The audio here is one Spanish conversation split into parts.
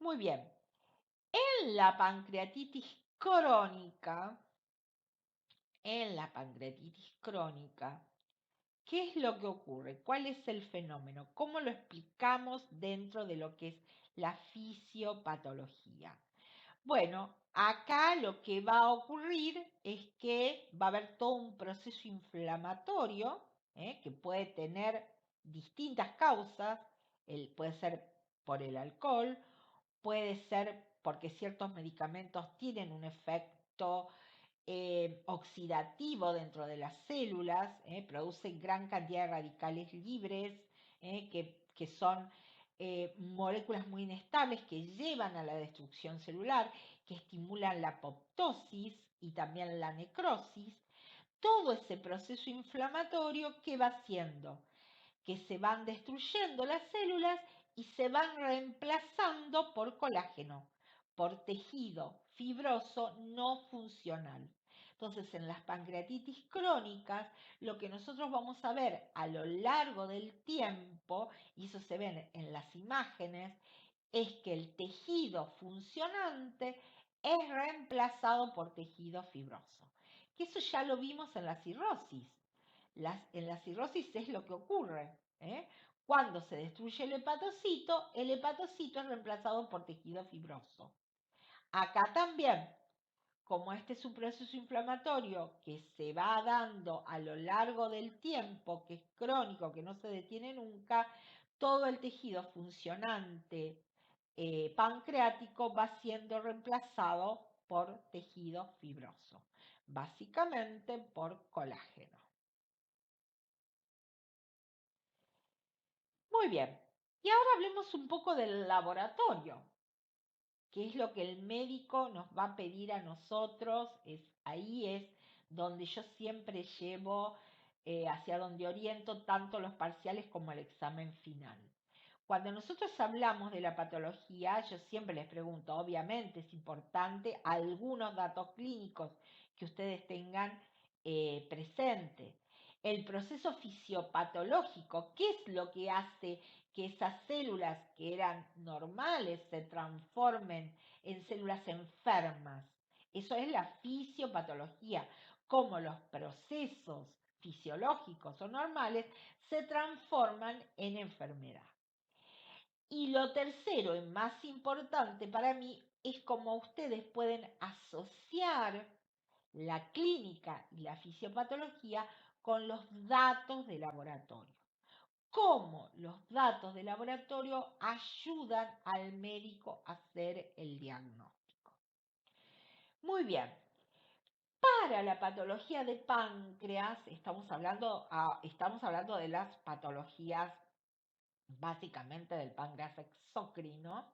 Muy bien. En la pancreatitis crónica, ¿qué es lo que ocurre? ¿Cuál es el fenómeno? ¿Cómo lo explicamos dentro de lo que es la fisiopatología? Bueno, acá lo que va a ocurrir es que va a haber todo un proceso inflamatorio, que puede tener distintas causas. Puede ser por el alcohol, puede ser porque ciertos medicamentos tienen un efecto oxidativo dentro de las células, producen gran cantidad de radicales libres, que son moléculas muy inestables que llevan a la destrucción celular, que estimulan la apoptosis y también la necrosis. Todo ese proceso inflamatorio, ¿qué va haciendo? Que se van destruyendo las células y se van reemplazando por colágeno, por tejido fibroso no funcional. Entonces, en las pancreatitis crónicas, lo que nosotros vamos a ver a lo largo del tiempo, y eso se ve en las imágenes, es que el tejido funcionante es reemplazado por tejido fibroso. Que eso ya lo vimos en la cirrosis. En la cirrosis es lo que ocurre. Cuando se destruye el hepatocito es reemplazado por tejido fibroso. Acá también, como este es un proceso inflamatorio que se va dando a lo largo del tiempo, que es crónico, que no se detiene nunca, todo el tejido funcionante pancreático va siendo reemplazado por tejido fibroso, básicamente por colágeno. Muy bien, y ahora hablemos un poco del laboratorio, que es lo que el médico nos va a pedir a nosotros. Ahí es donde yo siempre llevo, hacia donde oriento tanto los parciales como el examen final. Cuando nosotros hablamos de la patología, yo siempre les pregunto, obviamente es importante algunos datos clínicos que ustedes tengan presente. El proceso fisiopatológico, ¿qué es lo que hace que esas células que eran normales se transformen en células enfermas? Eso es la fisiopatología, cómo los procesos fisiológicos o normales se transforman en enfermedad. Y lo tercero y más importante para mí es cómo ustedes pueden asociar la clínica y la fisiopatología con los datos de laboratorio. Cómo los datos de laboratorio ayudan al médico a hacer el diagnóstico. Muy bien. Para la patología de páncreas, estamos hablando de las patologías básicamente del páncreas exócrino.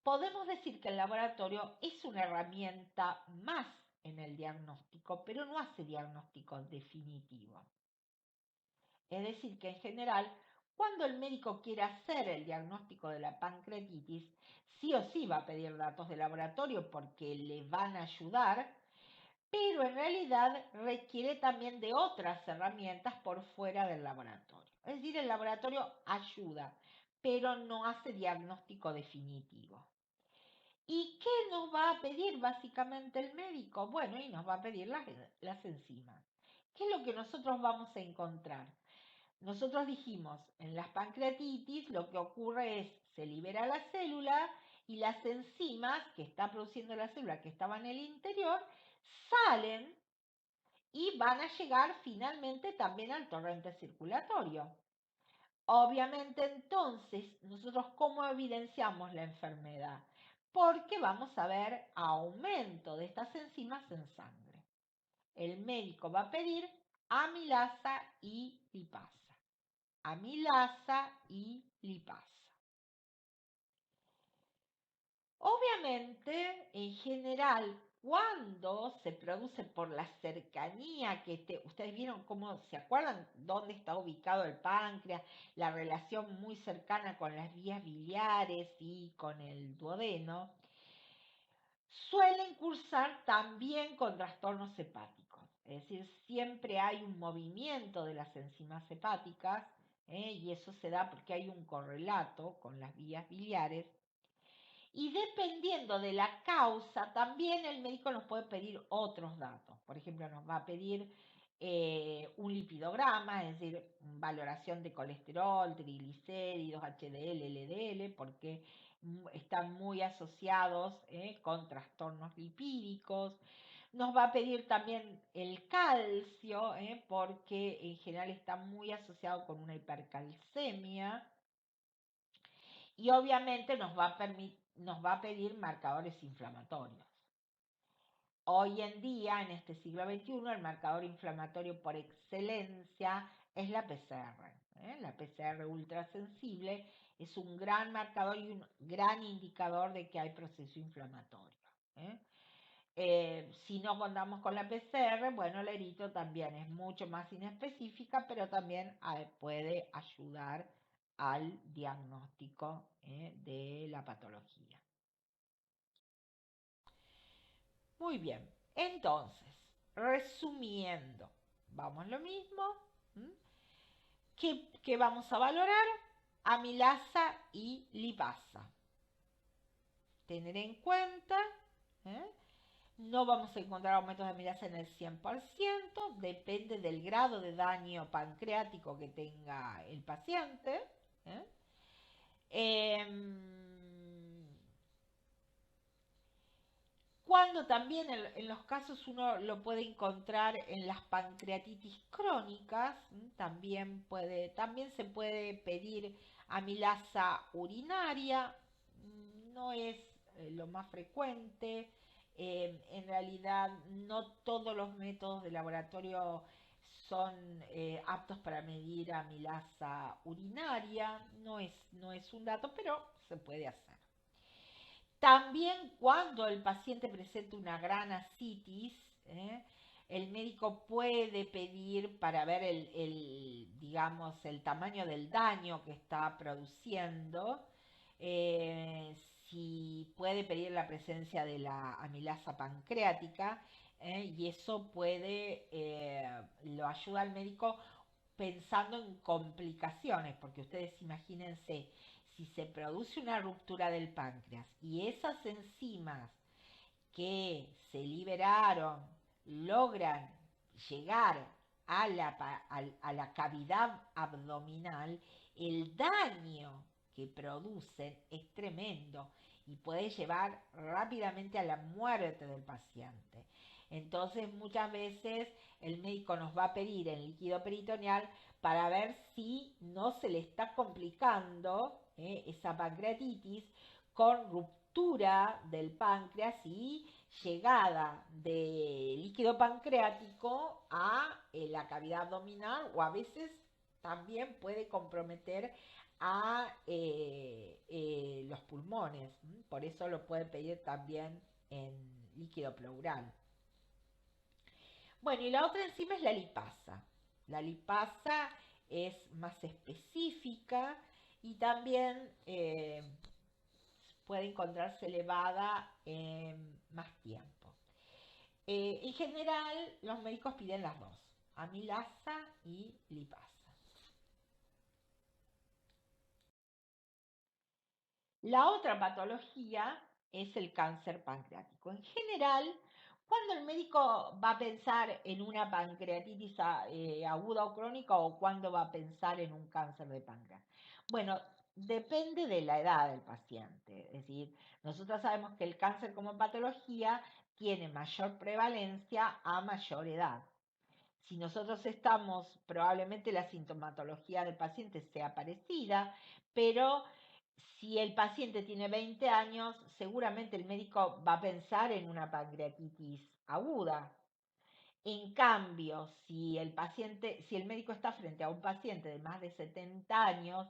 Podemos decir que el laboratorio es una herramienta más en el diagnóstico, pero no hace diagnóstico definitivo. Es decir, que en general, cuando el médico quiere hacer el diagnóstico de la pancreatitis, sí o sí va a pedir datos de laboratorio porque le van a ayudar, pero en realidad requiere también de otras herramientas por fuera del laboratorio. Es decir, el laboratorio ayuda, pero no hace diagnóstico definitivo. ¿Y qué nos va a pedir básicamente el médico? Bueno, y nos va a pedir las enzimas. ¿Qué es lo que nosotros vamos a encontrar? Nosotros dijimos, en las pancreatitis lo que ocurre es, se libera la célula y las enzimas que está produciendo la célula que estaba en el interior salen y van a llegar finalmente también al torrente circulatorio. Obviamente entonces, nosotros cómo evidenciamos la enfermedad, porque vamos a ver aumento de estas enzimas en sangre. El médico va a pedir amilasa y lipasa. Amilasa y lipasa. Obviamente, en general, cuando se produce por la cercanía ustedes vieron cómo, ¿se acuerdan dónde está ubicado el páncreas? La relación muy cercana con las vías biliares y con el duodeno, suelen cursar también con trastornos hepáticos. Es decir, siempre hay un movimiento de las enzimas hepáticas, y eso se da porque hay un correlato con las vías biliares. Y dependiendo de la causa, también el médico nos puede pedir otros datos. Por ejemplo, nos va a pedir un lipidograma, es decir, valoración de colesterol, triglicéridos, HDL, LDL, porque están muy asociados con trastornos lipídicos. Nos va a pedir también el calcio, porque en general está muy asociado con una hipercalcemia. Y obviamente nos va a pedir marcadores inflamatorios. Hoy en día, en este siglo XXI, el marcador inflamatorio por excelencia es la PCR. La PCR ultrasensible es un gran marcador y un gran indicador de que hay proceso inflamatorio. ¿eh? Si no contamos con la PCR, bueno, la erito también es mucho más inespecífica, pero también puede ayudar al diagnóstico de la patología. Muy bien, entonces, resumiendo, vamos lo mismo. ¿Qué vamos a valorar? Amilasa y lipasa. Tener en cuenta, ¿eh? No vamos a encontrar aumentos de amilasa en el 100%, depende del grado de daño pancreático que tenga el paciente. ¿eh? Em, Cuando también en los casos uno lo puede encontrar en las pancreatitis crónicas, también se puede pedir amilasa urinaria, no es lo más frecuente. En realidad no todos los métodos de laboratorio son aptos para medir amilasa urinaria, no es un dato, pero se puede hacer. También cuando el paciente presenta una gran ascitis, el médico puede pedir para ver digamos, el tamaño del daño que está produciendo, eh, si puede pedir la presencia de la amilasa pancreática, y eso lo ayuda al médico pensando en complicaciones, porque ustedes imagínense, si se produce una ruptura del páncreas y esas enzimas que se liberaron logran llegar a la cavidad abdominal, el daño que producen es tremendo y puede llevar rápidamente a la muerte del paciente. Entonces muchas veces el médico nos va a pedir el líquido peritoneal para ver si no se le está complicando esa pancreatitis con ruptura del páncreas y llegada de líquido pancreático a la cavidad abdominal, o a veces también puede comprometer a los pulmones. Por eso lo puede pedir también en líquido pleural. Bueno, y la otra enzima es la lipasa. La lipasa es más específica y también puede encontrarse elevada en más tiempo. En general, los médicos piden las dos, amilasa y lipasa. La otra patología es el cáncer pancreático. En general, cuando el médico va a pensar en una pancreatitis aguda o crónica, o cuando va a pensar en un cáncer de páncreas. Bueno, depende de la edad del paciente. Es decir, nosotros sabemos que el cáncer como patología tiene mayor prevalencia a mayor edad. Si nosotros estamos, probablemente la sintomatología del paciente sea parecida, pero si el paciente tiene 20 años, seguramente el médico va a pensar en una pancreatitis aguda. En cambio, si el médico está frente a un paciente de más de 70 años,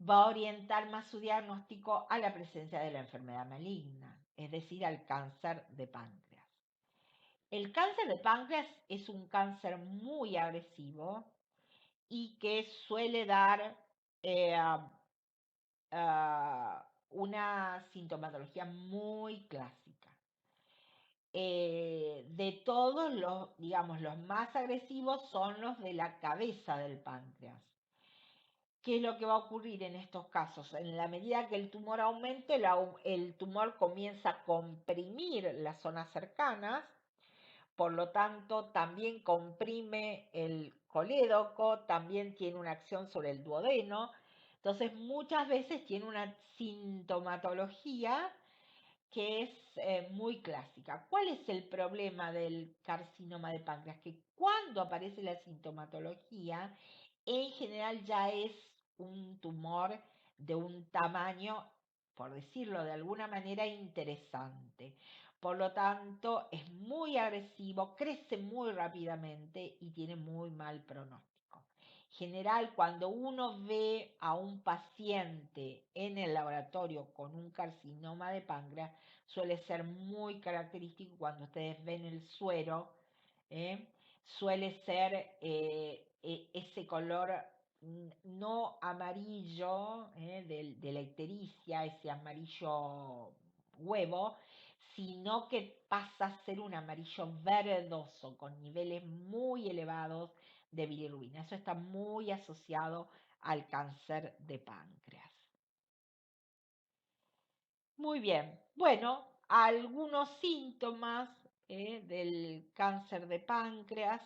va a orientar más su diagnóstico a la presencia de la enfermedad maligna, es decir, al cáncer de páncreas. El cáncer de páncreas es un cáncer muy agresivo y que suele dar eh, una sintomatología muy clásica. De todos los, digamos, los más agresivos son los de la cabeza del páncreas. ¿Qué es lo que va a ocurrir en estos casos? En la medida que el tumor aumente, el tumor comienza a comprimir las zonas cercanas, por lo tanto también comprime el colédoco, también tiene una acción sobre el duodeno, entonces muchas veces tiene una sintomatología que es muy clásica. ¿Cuál es el problema del carcinoma de páncreas? Que cuando aparece la sintomatología, en general ya es un tumor de un tamaño, por decirlo de alguna manera, interesante. Por lo tanto, es muy agresivo, crece muy rápidamente y tiene muy mal pronóstico. En general, cuando uno ve a un paciente en el laboratorio con un carcinoma de páncreas, suele ser muy característico cuando ustedes ven el suero, ¿eh? Suele ser ese color no amarillo de la ictericia, ese amarillo huevo, sino que pasa a ser un amarillo verdoso con niveles muy elevados de bilirrubina. Eso está muy asociado al cáncer de páncreas. Muy bien. Bueno, algunos síntomas del cáncer de páncreas,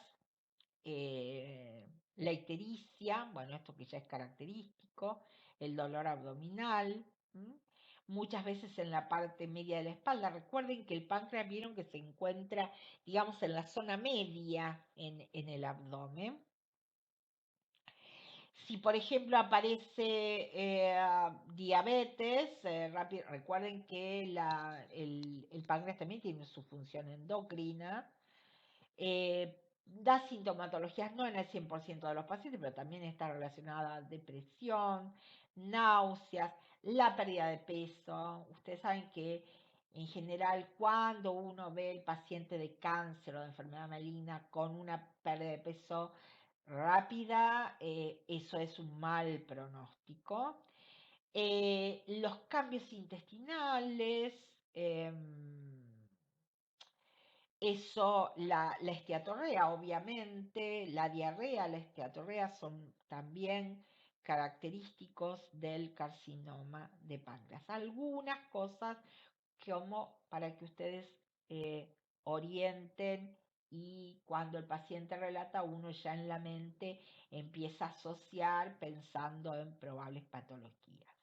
la ictericia, bueno, esto que ya es característico, el dolor abdominal, muchas veces en la parte media de la espalda. Recuerden que el páncreas vieron que se encuentra, digamos, en la zona media en el abdomen. Si, por ejemplo, aparece diabetes, recuerden que el páncreas también tiene su función endocrina. Da sintomatologías no en el 100% de los pacientes, pero también está relacionada a depresión, náuseas, la pérdida de peso. Ustedes saben que en general cuando uno ve el paciente de cáncer o de enfermedad maligna con una pérdida de peso rápida, eso es un mal pronóstico. Los cambios intestinales, eso, la esteatorrea, obviamente, la diarrea, la esteatorrea son también característicos del carcinoma de páncreas. Algunas cosas como para que ustedes orienten y cuando el paciente relata, uno ya en la mente empieza a asociar pensando en probables patologías.